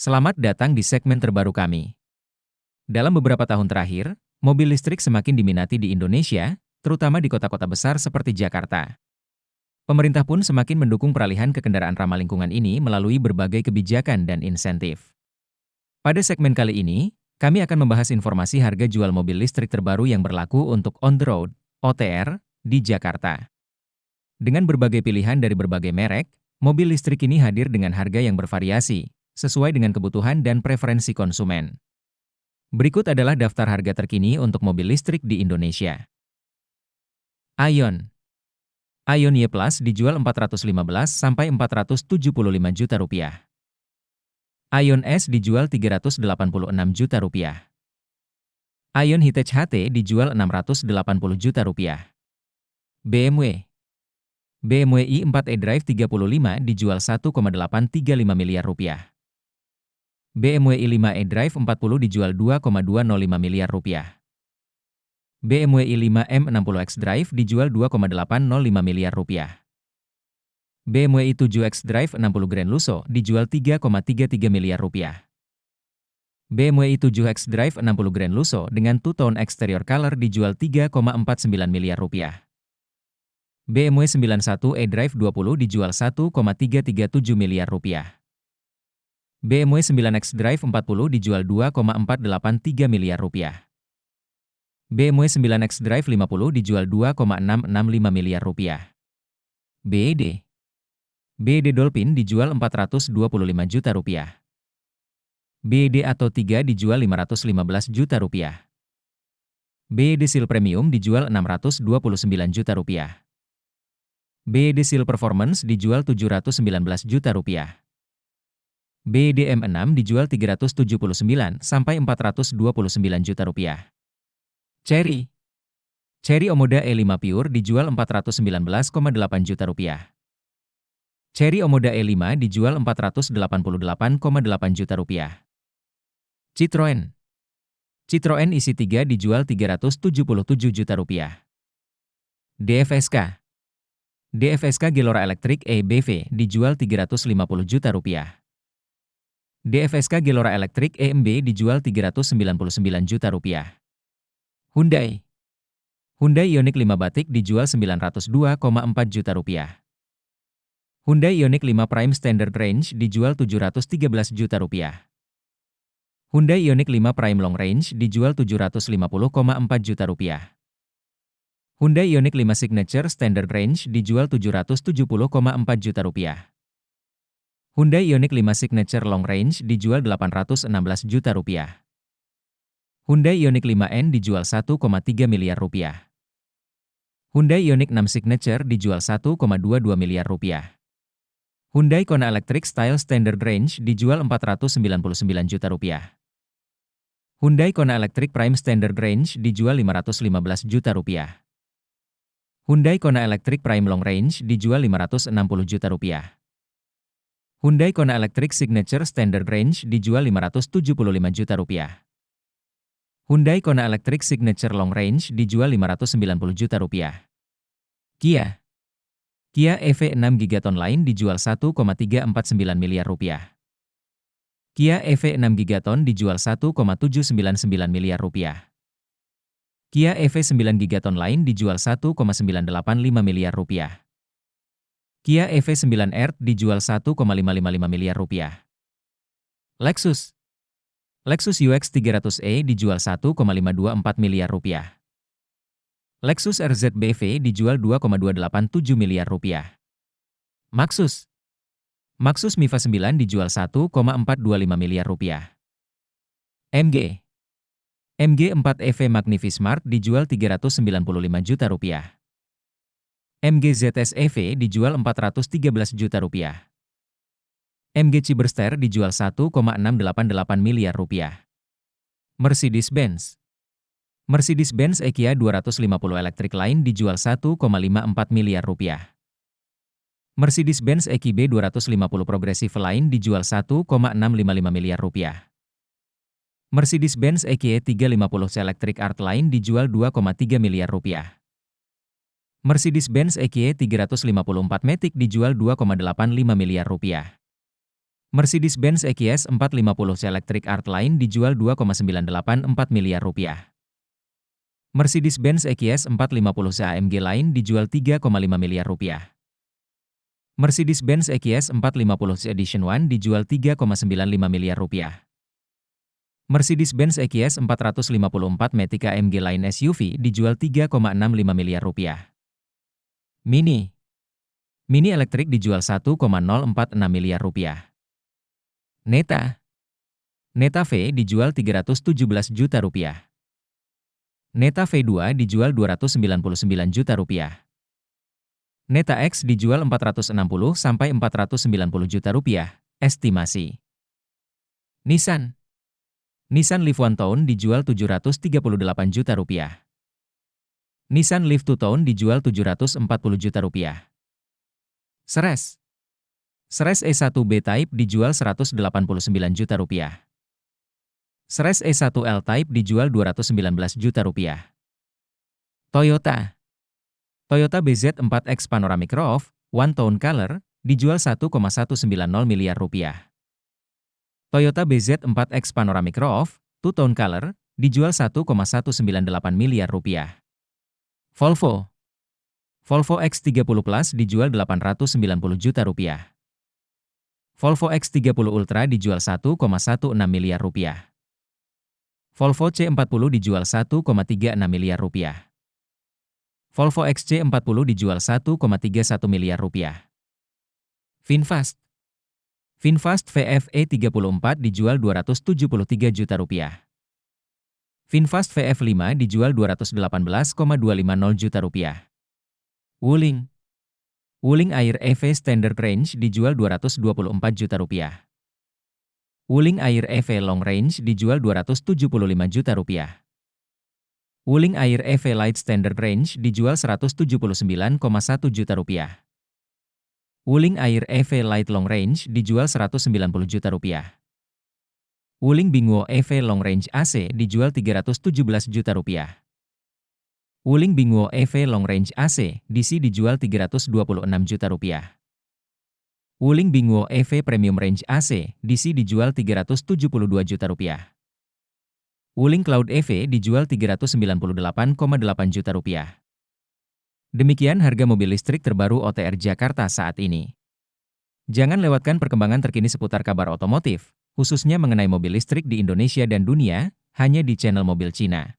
Selamat datang di segmen terbaru kami. Dalam beberapa tahun terakhir, mobil listrik semakin diminati di Indonesia, terutama di kota-kota besar seperti Jakarta. Pemerintah pun semakin mendukung peralihan ke kendaraan ramah lingkungan ini melalui berbagai kebijakan dan insentif. Pada segmen kali ini, kami akan membahas informasi harga jual mobil listrik terbaru yang berlaku untuk on the road, OTR, di Jakarta. Dengan berbagai pilihan dari berbagai merek, mobil listrik ini hadir dengan harga yang bervariasi, sesuai dengan kebutuhan dan preferensi konsumen. Berikut adalah daftar harga terkini untuk mobil listrik di Indonesia. Aion. Aion Y Plus dijual 415 sampai 475 juta rupiah. Aion S dijual 386 juta rupiah. Aion Hitech HT dijual 680 juta rupiah. BMW. BMW i4 eDrive 35 dijual 1,835 miliar rupiah. BMW i5 eDrive 40 dijual 2,205 miliar rupiah. BMW i5 M60 xDrive dijual 2,805 miliar rupiah. BMW i7 xDrive 60 Grand Lusso dijual 3,33 miliar rupiah. BMW i7 xDrive 60 Grand Lusso dengan two-tone exterior color dijual 3,49 miliar rupiah. BMW 91 eDrive 20 dijual 1,337 miliar rupiah. BMW 9 xDrive 40 dijual 2,483 miliar rupiah. BMW 9 xDrive 50 dijual 2,665 miliar rupiah. BED. BED Dolphin dijual 425 juta rupiah. BED Atto 3 dijual 515 juta rupiah. BED Seal Premium dijual 629 juta rupiah. BED Seal Performance dijual 719 juta rupiah. BED M6 dijual 379 sampai 429 juta rupiah. Chery. Chery Omoda E5 Pure dijual 419,8 juta rupiah. Chery Omoda E5 dijual 488,8 juta rupiah. Citroen. Citroen IC3 dijual 377 juta rupiah. DFSK. DFSK Gelora Electric EBV dijual 350 juta rupiah. DFSK Gelora Electric EMB dijual 399 juta rupiah. Hyundai. Hyundai Ioniq 5 Batik dijual 902,4 juta rupiah. Hyundai Ioniq 5 Prime Standard Range dijual 713 juta rupiah. Hyundai Ioniq 5 Prime Long Range dijual 750,4 juta rupiah. Hyundai Ioniq 5 Signature Standard Range dijual 770,4 juta rupiah. Hyundai Ioniq 5 Signature Long Range dijual 816 juta rupiah. Hyundai Ioniq 5N dijual 1,3 miliar rupiah. Hyundai Ioniq 6 Signature dijual 1,22 miliar rupiah. Hyundai Kona Electric Style Standard Range dijual 499 juta rupiah. Hyundai Kona Electric Prime Standard Range dijual 515 juta rupiah. Hyundai Kona Electric Prime Long Range dijual 560 juta rupiah. Hyundai Kona Electric Signature Standard Range dijual 575 juta rupiah. Hyundai Kona Electric Signature Long Range dijual 590 juta rupiah. Kia. Kia EV6 Gigaton Line dijual 1,349 miliar rupiah. Kia EV6 Gigaton dijual 1,799 miliar rupiah. Kia EV9 Gigaton Line dijual 1,985 miliar rupiah. Kia EV9 Earth dijual 1,555 miliar rupiah. Lexus. Lexus UX 300e dijual 1,524 miliar rupiah. Lexus RZ BV dijual 2,287 miliar rupiah. Maxus. Maxus Miva 9 dijual 1,425 miliar rupiah. MG. MG 4 EV Magnifi Smart dijual 395 juta rupiah. MG ZS EV dijual 413 juta rupiah. MG Ciberster dijual 1,688 miliar rupiah. Mercedes-Benz. Mercedes-Benz EQA 250 Electric Line dijual 1,54 miliar rupiah. Mercedes-Benz EQB 250 Progressive Line dijual 1,655 miliar rupiah. Mercedes-Benz EQE 350 Electric Art Line dijual 2,3 miliar rupiah. Mercedes-Benz EQE 354 Matic dijual 2,85 miliar rupiah. Mercedes-Benz EQS 450 Electric Art Line dijual Rp2,984 miliar. Mercedes-Benz EQS 450 AMG Line dijual Rp3,5 miliar. Mercedes-Benz EQS 450 Edition One dijual Rp3,95 miliar. Mercedes-Benz EQS 454 Matic AMG Line SUV dijual Rp3,65 miliar. Mini elektrik dijual Rp1,046 miliar. Neta V dijual Rp317 juta. Neta V2 dijual Rp299 juta. Neta X dijual Rp460 sampai Rp490 juta. Estimasi. Nissan Leaf One Tone dijual Rp738 juta. Nissan Leaf Two Tone dijual Rp740 juta. Seres E1B Type dijual Rp189 juta. Seres E1L Type dijual Rp219 juta. Toyota BZ4X Panoramic Roof, One Tone Color, dijual Rp1,190 miliar. Toyota BZ4X Panoramic Roof, Two Tone Color, dijual Rp1,198 miliar. Volvo X30 Plus dijual Rp890 juta. Volvo X30 Ultra dijual Rp1,16 miliar. Volvo C40 dijual Rp1,36 miliar. Volvo XC40 dijual Rp1,31 miliar. VinFast VF-E34 dijual Rp273 juta. VinFast VF5 dijual Rp218,250 juta. Wuling Air EV Standard Range dijual Rp224 juta. Wuling Air EV Long Range dijual Rp275 juta. Wuling Air EV Light Standard Range dijual Rp179,1 juta. Wuling Air EV Light Long Range dijual Rp190 juta. Wuling Bingwo EV Long Range AC dijual Rp317 juta. Wuling Bingwo EV Long Range AC DC dijual Rp326 juta. Wuling Bingwo EV Premium Range AC DC dijual Rp372 juta. Wuling Cloud EV dijual Rp398,8 juta. Demikian harga mobil listrik terbaru OTR Jakarta saat ini. Jangan lewatkan perkembangan terkini seputar kabar otomotif, khususnya mengenai mobil listrik di Indonesia dan dunia, hanya di channel Mobil Cina.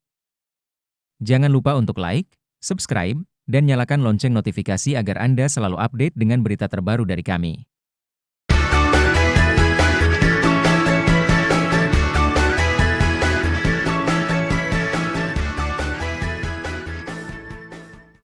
Jangan lupa untuk like, subscribe, dan nyalakan lonceng notifikasi agar Anda selalu update dengan berita terbaru dari kami.